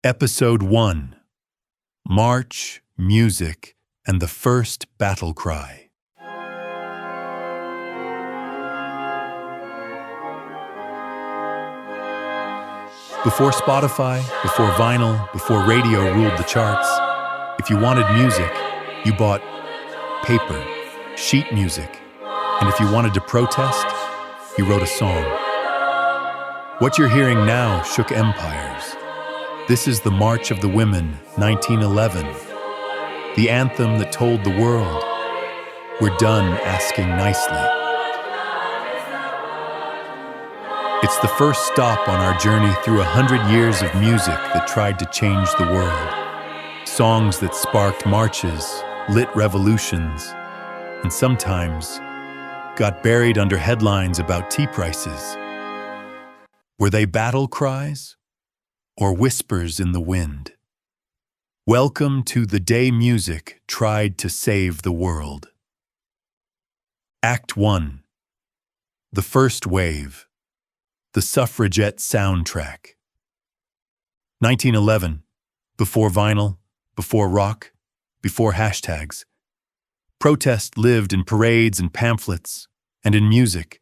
Episode 1: March, Music, and the First Battle Cry. Before Spotify, before vinyl, before radio ruled the charts, if you wanted music, you bought paper, sheet music, and if you wanted to protest, you wrote a song. What you're hearing now shook empires. This is the March of the Women, 1911, the anthem that told the world, we're done asking nicely. It's the first stop on our journey through 100 years of music that tried to change the world. Songs that sparked marches, lit revolutions, and sometimes got buried under headlines about tea prices. Were they battle cries or whispers in the wind? Welcome to the day music tried to save the world. Act 1. The First Wave. The Suffragette Soundtrack. 1911. Before vinyl, before rock, before hashtags. Protest lived in parades and pamphlets, and in music.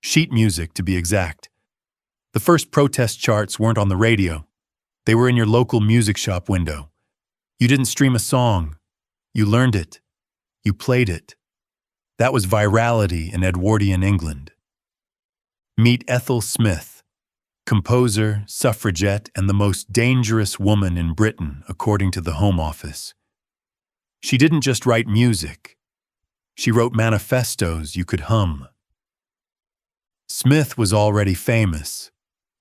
Sheet music, to be exact. The first protest charts weren't on the radio. They were in your local music shop window. You didn't stream a song. You learned it. You played it. That was virality in Edwardian England. Meet Ethel Smyth, composer, suffragette, and the most dangerous woman in Britain, according to the Home Office. She didn't just write music. She wrote manifestos you could hum. Smyth was already famous,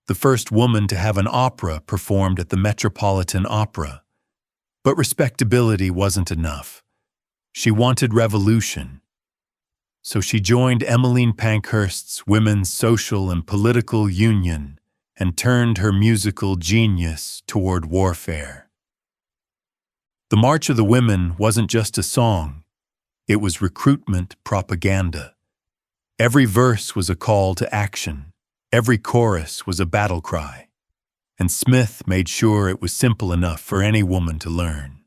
the first woman to have an opera performed at the Metropolitan Opera. But respectability wasn't enough. She wanted revolution. So she joined Emmeline Pankhurst's Women's Social and Political Union and turned her musical genius toward warfare. The March of the Women wasn't just a song. It was recruitment propaganda. Every verse was a call to action. Every chorus was a battle cry. And Smyth made sure it was simple enough for any woman to learn.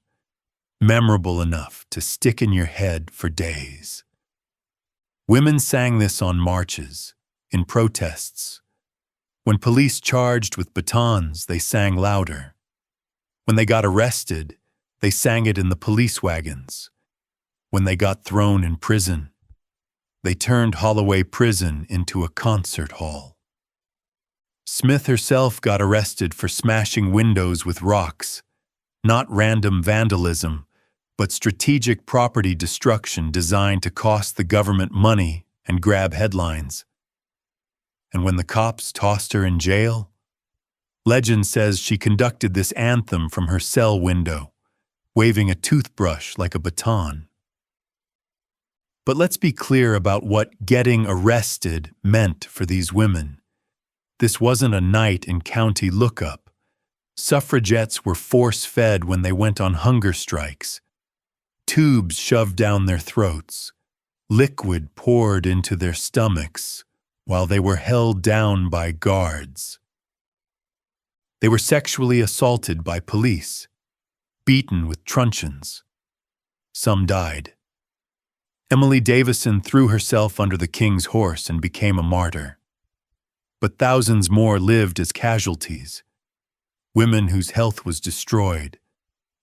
Memorable enough to stick in your head for days. Women sang this on marches, in protests. When police charged with batons, they sang louder. When they got arrested, they sang it in the police wagons. When they got thrown in prison, they turned Holloway Prison into a concert hall. Smyth herself got arrested for smashing windows with rocks, not random vandalism, but strategic property destruction designed to cost the government money and grab headlines. And when the cops tossed her in jail, legend says she conducted this anthem from her cell window, waving a toothbrush like a baton. But let's be clear about what getting arrested meant for these women. This wasn't a night in county lookup. Suffragettes were force-fed when they went on hunger strikes. Tubes shoved down their throats. Liquid poured into their stomachs while they were held down by guards. They were sexually assaulted by police, beaten with truncheons. Some died. Emily Davison threw herself under the king's horse and became a martyr. But thousands more lived as casualties. Women whose health was destroyed,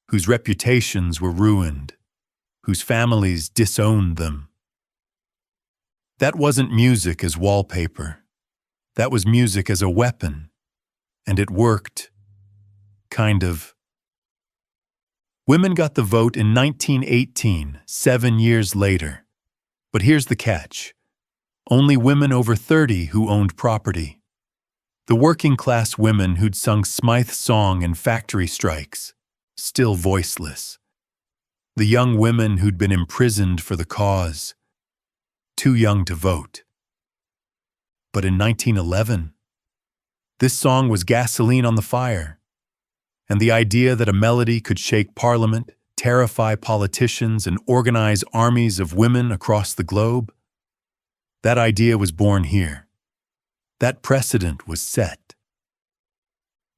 whose reputations were ruined, whose families disowned them. That wasn't music as wallpaper. That was music as a weapon. And it worked. Kind of. Women got the vote in 1918, 7 years later. But here's the catch. Only women over 30 who owned property. The working-class women who'd sung Smyth's song in factory strikes, still voiceless. The young women who'd been imprisoned for the cause, too young to vote. But in 1911, this song was gasoline on the fire. And the idea that a melody could shake Parliament, terrify politicians, and organize armies of women across the globe, that idea was born here. That precedent was set.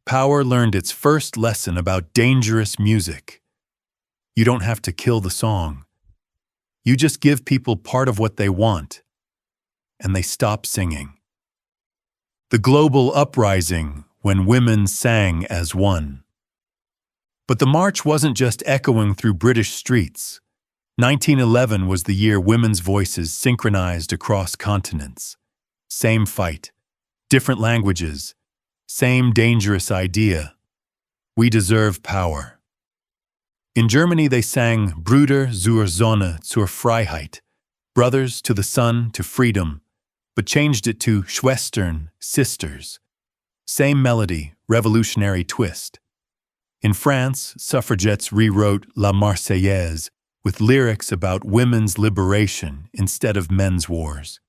Power learned its first lesson about dangerous music. You don't have to kill the song. You just give people part of what they want, and they stop singing. The global uprising when women sang as one. But the march wasn't just echoing through British streets. 1911 was the year women's voices synchronized across continents. Same fight, different languages, same dangerous idea. We deserve power. In Germany they sang Brüder zur Sonne zur Freiheit, brothers to the sun, to freedom, but changed it to Schwestern, sisters. Same melody, revolutionary twist. In France, suffragettes rewrote La Marseillaise with lyrics about women's liberation instead of men's wars.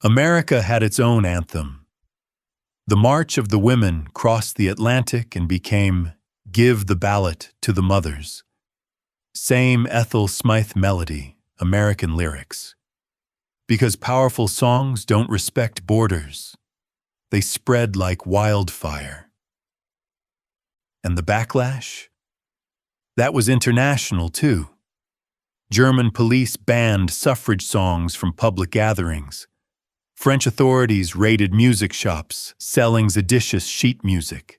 America had its own anthem. The March of the Women crossed the Atlantic and became Give the Ballot to the Mothers. Same Ethel Smyth melody, American lyrics. Because powerful songs don't respect borders. They spread like wildfire. And the backlash? That was international too. German police banned suffrage songs from public gatherings. French authorities raided music shops selling seditious sheet music.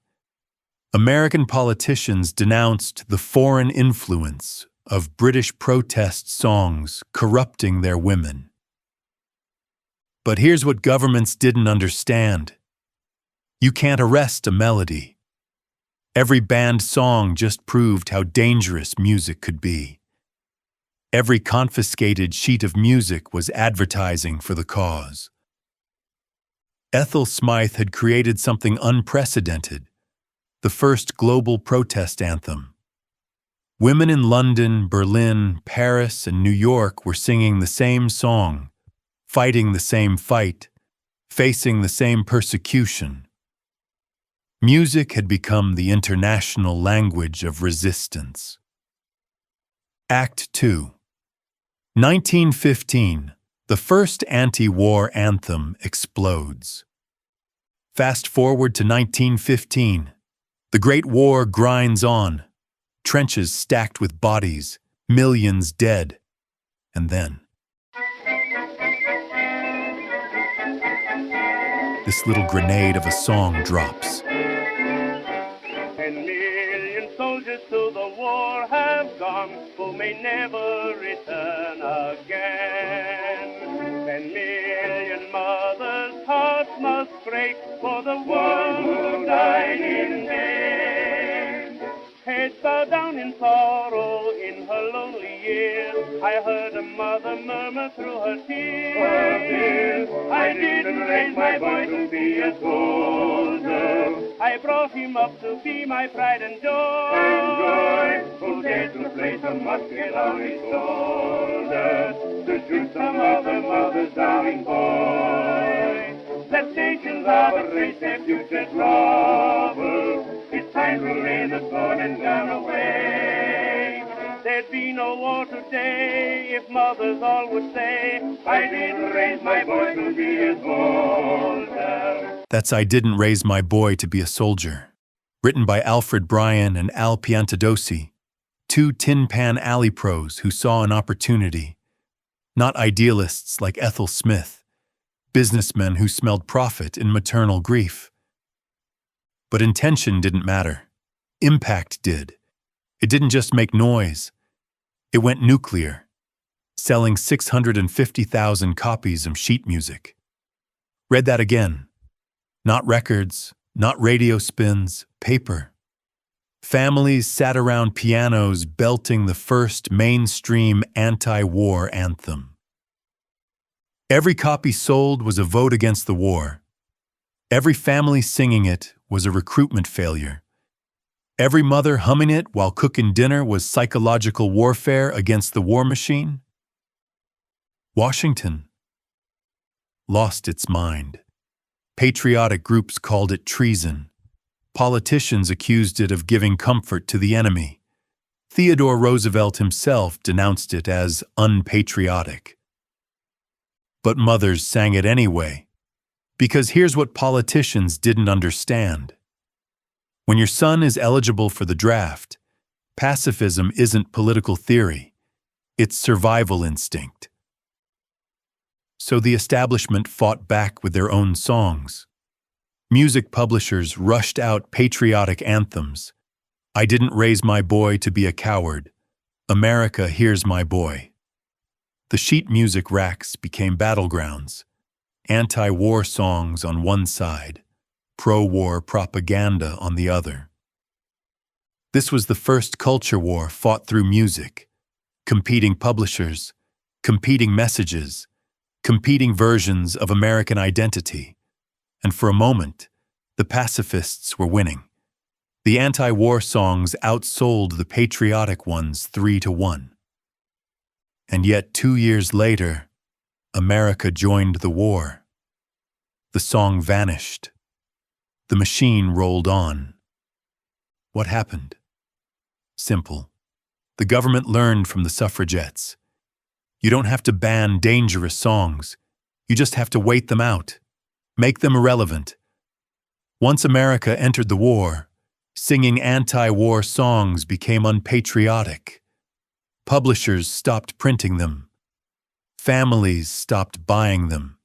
American politicians denounced the foreign influence of British protest songs corrupting their women. But here's what governments didn't understand. You can't arrest a melody. Every banned song just proved how dangerous music could be. Every confiscated sheet of music was advertising for the cause. Ethel Smyth had created something unprecedented, the first global protest anthem. Women in London, Berlin, Paris, and New York were singing the same song, fighting the same fight, facing the same persecution. Music had become the international language of resistance. Act 2. 1915, the first anti-war anthem explodes. Fast forward to 1915. The Great War grinds on. Trenches stacked with bodies, millions dead. And then this little grenade of a song drops. 10 million soldiers to the war have gone, who may never return again. 10 million mothers' hearts must break for the one who died in vain. Heads bowed down in sorrow in her lonely years, I heard a mother murmur through her tears, I didn't raise my boy to be a soldier, I brought him up to be my pride and joy, who dared to place a musket on his shoulder, to shoot some other mother's darling boy. Let nations of a race their future trouble, it's time to lay the sword and gun away. There'd be no war today if mothers all would say, I didn't raise my boy to be a soldier. That's I Didn't Raise My Boy to Be a Soldier, written by Alfred Bryan and Al Piantadosi, two Tin Pan Alley pros who saw an opportunity, not idealists like Ethel Smyth, businessmen who smelled profit in maternal grief. But intention didn't matter. Impact did. It didn't just make noise. It went nuclear, selling 650,000 copies of sheet music. Read that again. Not records, not radio spins, paper. Families sat around pianos belting the first mainstream anti-war anthem. Every copy sold was a vote against the war. Every family singing it was a recruitment failure. Every mother humming it while cooking dinner was psychological warfare against the war machine. Washington lost its mind. Patriotic groups called it treason. Politicians accused it of giving comfort to the enemy. Theodore Roosevelt himself denounced it as unpatriotic. But mothers sang it anyway, because here's what politicians didn't understand. When your son is eligible for the draft, pacifism isn't political theory, it's survival instinct. So the establishment fought back with their own songs. Music publishers rushed out patriotic anthems. I didn't raise my boy to be a coward. America, here's my boy. The sheet music racks became battlegrounds. Anti-war songs on one side, pro-war propaganda on the other. This was the first culture war fought through music. Competing publishers, competing messages, competing versions of American identity. And for a moment, the pacifists were winning. The anti-war songs outsold the patriotic ones 3-1. And yet 2 years later, America joined the war. The song vanished. The machine rolled on. What happened? Simple. The government learned from the suffragettes. You don't have to ban dangerous songs. You just have to wait them out. Make them irrelevant. Once America entered the war, singing anti-war songs became unpatriotic. Publishers stopped printing them. Families stopped buying them.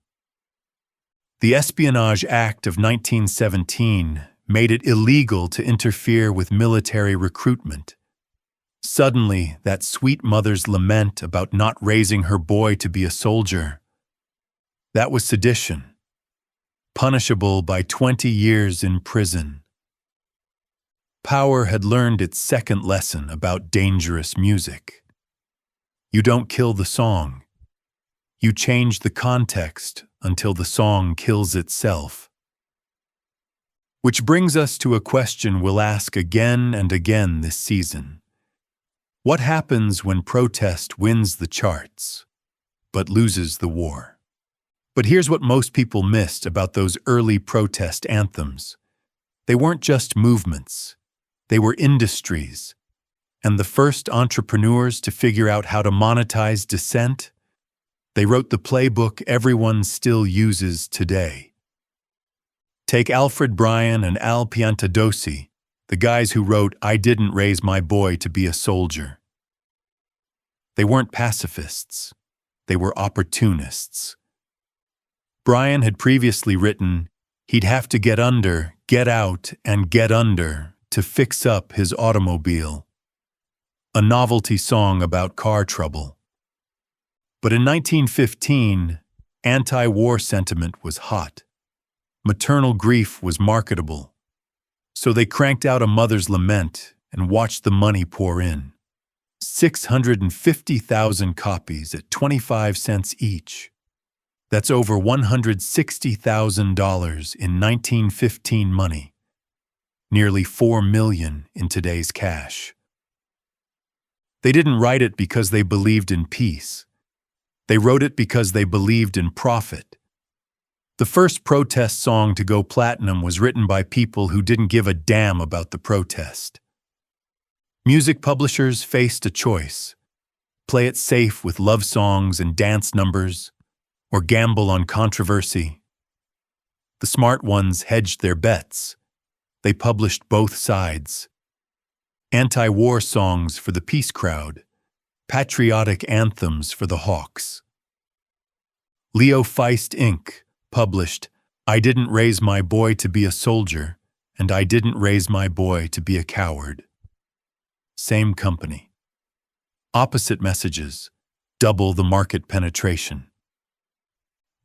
The Espionage Act of 1917 made it illegal to interfere with military recruitment. Suddenly, that sweet mother's lament about not raising her boy to be a soldier, that was sedition, punishable by 20 years in prison. Power had learned its second lesson about dangerous music. You don't kill the song. You change the context until the song kills itself. Which brings us to a question we'll ask again and again this season. What happens when protest wins the charts, but loses the war? But here's what most people missed about those early protest anthems. They weren't just movements. They were industries. And the first entrepreneurs to figure out how to monetize dissent, they wrote the playbook everyone still uses today. Take Alfred Bryan and Al Piantadosi, the guys who wrote I Didn't Raise My Boy to Be a Soldier. They weren't pacifists. They were opportunists. Bryan had previously written, he'd have to get under, get out, and get under to fix up his automobile. A novelty song about car trouble. But in 1915, anti-war sentiment was hot. Maternal grief was marketable. So they cranked out A Mother's Lament and watched the money pour in. 650,000 copies at 25 cents each. That's over $160,000 in 1915 money. Nearly $4 million in today's cash. They didn't write it because they believed in peace. They wrote it because they believed in profit. The first protest song to go platinum was written by people who didn't give a damn about the protest. Music publishers faced a choice: play it safe with love songs and dance numbers, or gamble on controversy. The smart ones hedged their bets. They published both sides. Anti-war songs for the peace crowd, patriotic anthems for the hawks. Leo Feist Inc. published I Didn't Raise My Boy to Be a Soldier, and I Didn't Raise My Boy to Be a Coward. Same company. Opposite messages, double the market penetration.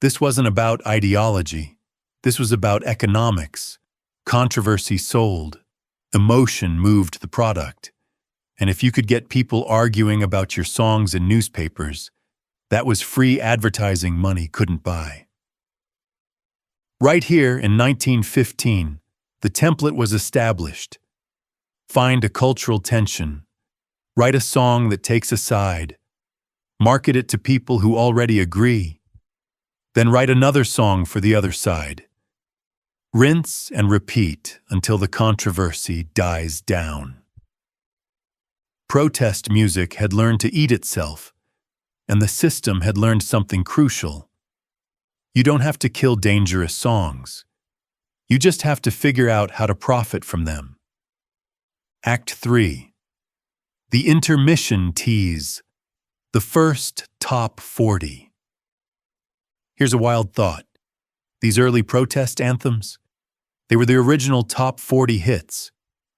This wasn't about ideology. This was about economics. Controversy sold. Emotion moved the product. And if you could get people arguing about your songs in newspapers, that was free advertising money couldn't buy. Right here in 1915, the template was established. Find a cultural tension. Write a song that takes a side. Market it to people who already agree. Then write another song for the other side. Rinse and repeat until the controversy dies down. Protest music had learned to eat itself, and the system had learned something crucial. You don't have to kill dangerous songs. You just have to figure out how to profit from them. Act 3. The intermission tease. The first top 40. Here's a wild thought. These early protest anthems, they were the original top 40 hits.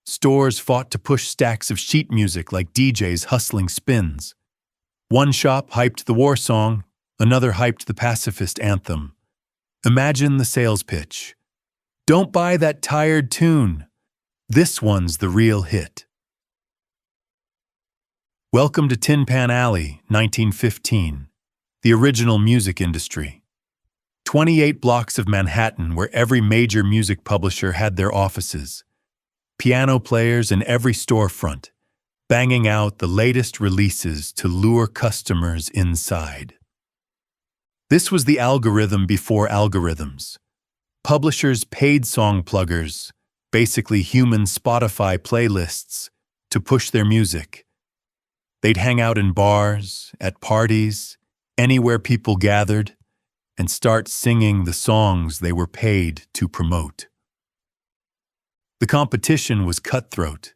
Stores fought to push stacks of sheet music like DJs hustling spins. One shop hyped the war song, another hyped the pacifist anthem. Imagine the sales pitch. Don't buy that tired tune. This one's the real hit. Welcome to Tin Pan Alley, 1915, the original music industry. 28 blocks of Manhattan where every major music publisher had their offices. Piano players in every storefront, banging out the latest releases to lure customers inside. This was the algorithm before algorithms. Publishers paid song pluggers, basically human Spotify playlists, to push their music. They'd hang out in bars, at parties, anywhere people gathered, and start singing the songs they were paid to promote. The competition was cutthroat.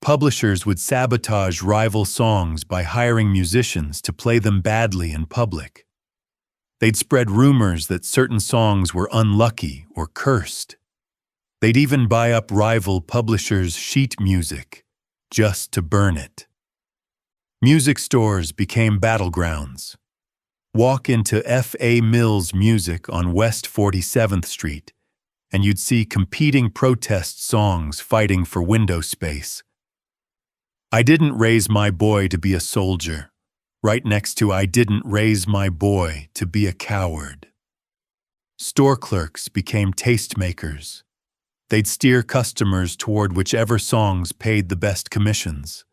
Publishers would sabotage rival songs by hiring musicians to play them badly in public. They'd spread rumors that certain songs were unlucky or cursed. They'd even buy up rival publishers' sheet music just to burn it. Music stores became battlegrounds. Walk into F.A. Mills Music on West 47th Street, and you'd see competing protest songs fighting for window space. I didn't raise my boy to be a soldier, right next to I didn't raise my boy to be a coward. Store clerks became tastemakers. They'd steer customers toward whichever songs paid the best commissions.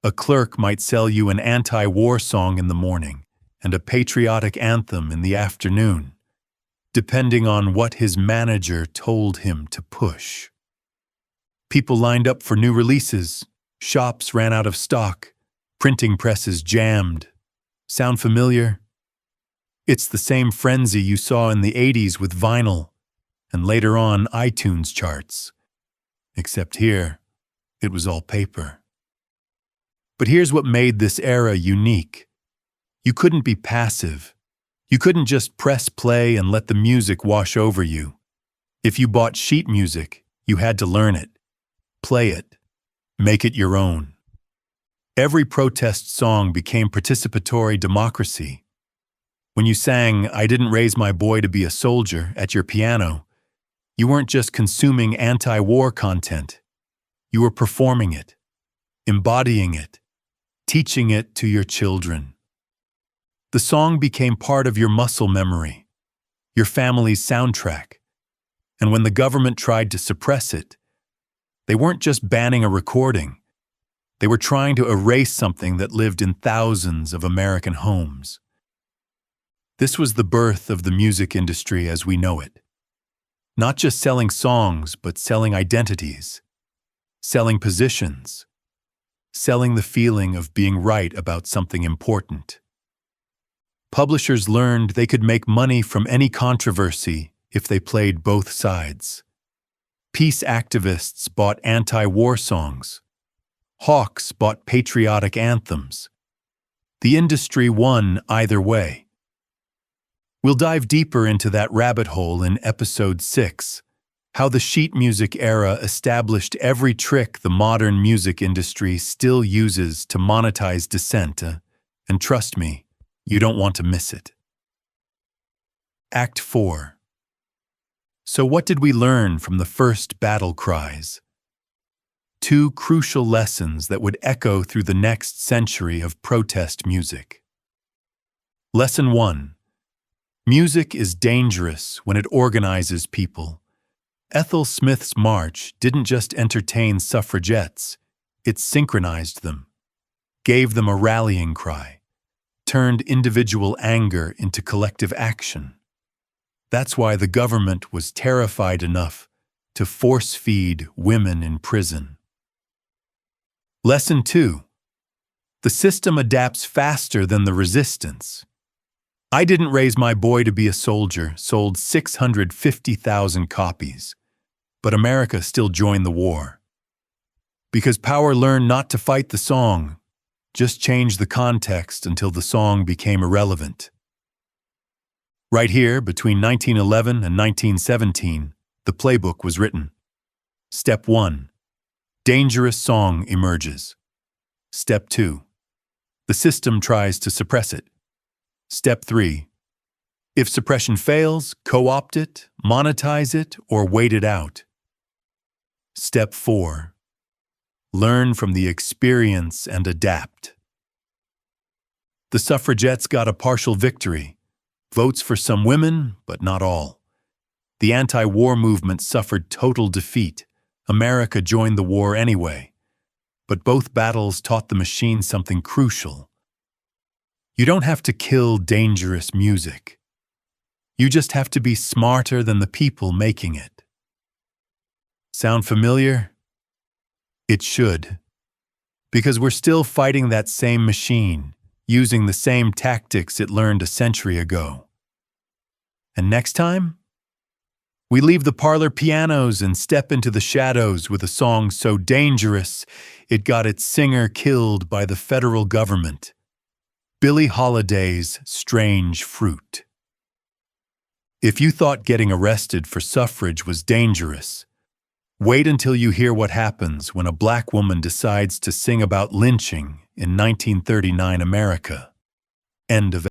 A clerk might sell you an anti-war song in the morning and a patriotic anthem in the afternoon, depending on what his manager told him to push. People lined up for new releases, shops ran out of stock, printing presses jammed. Sound familiar? It's the same frenzy you saw in the 80s with vinyl, and later on iTunes charts. Except here, it was all paper. But here's what made this era unique. You couldn't be passive. You couldn't just press play and let the music wash over you. If you bought sheet music, you had to learn it, play it, make it your own. Every protest song became participatory democracy. When you sang, "I didn't raise my boy to be a soldier" at your piano, you weren't just consuming anti-war content. You were performing it, embodying it, teaching it to your children. The song became part of your muscle memory, your family's soundtrack. And when the government tried to suppress it, they weren't just banning a recording. They were trying to erase something that lived in thousands of American homes. This was the birth of the music industry as we know it. Not just selling songs, but selling identities, selling positions, selling the feeling of being right about something important. Publishers learned they could make money from any controversy if they played both sides. Peace activists bought anti-war songs. Hawks bought patriotic anthems. The industry won either way. We'll dive deeper into that rabbit hole in Episode 6, how the sheet music era established every trick the modern music industry still uses to monetize dissent, and trust me, you don't want to miss it. Act 4. So what did we learn from the first battle cries? Two crucial lessons that would echo through the next century of protest music. Lesson 1. Music is dangerous when it organizes people. Ethel Smyth's March didn't just entertain suffragettes, it synchronized them, gave them a rallying cry, turned individual anger into collective action. That's why the government was terrified enough to force-feed women in prison. Lesson 2. The system adapts faster than the resistance. I Didn't Raise My Boy to Be a Soldier sold 650,000 copies, but America still joined the war. Because power learned not to fight the song, just change the context until the song became irrelevant. Right here, between 1911 and 1917, the playbook was written. Step 1. Dangerous song emerges. Step 2. The system tries to suppress it. Step 3. If suppression fails, co-opt it, monetize it, or wait it out. Step 4. Learn from the experience and adapt. The suffragettes got a partial victory. Votes for some women, but not all. The anti-war movement suffered total defeat. America joined the war anyway. But both battles taught the machine something crucial. You don't have to kill dangerous music. You just have to be smarter than the people making it. Sound familiar? It should. Because we're still fighting that same machine, using the same tactics it learned a century ago. And next time, we leave the parlor pianos and step into the shadows with a song so dangerous it got its singer killed by the federal government. Billie Holiday's Strange Fruit. If you thought getting arrested for suffrage was dangerous, wait until you hear what happens when a black woman decides to sing about lynching in 1939 America. End of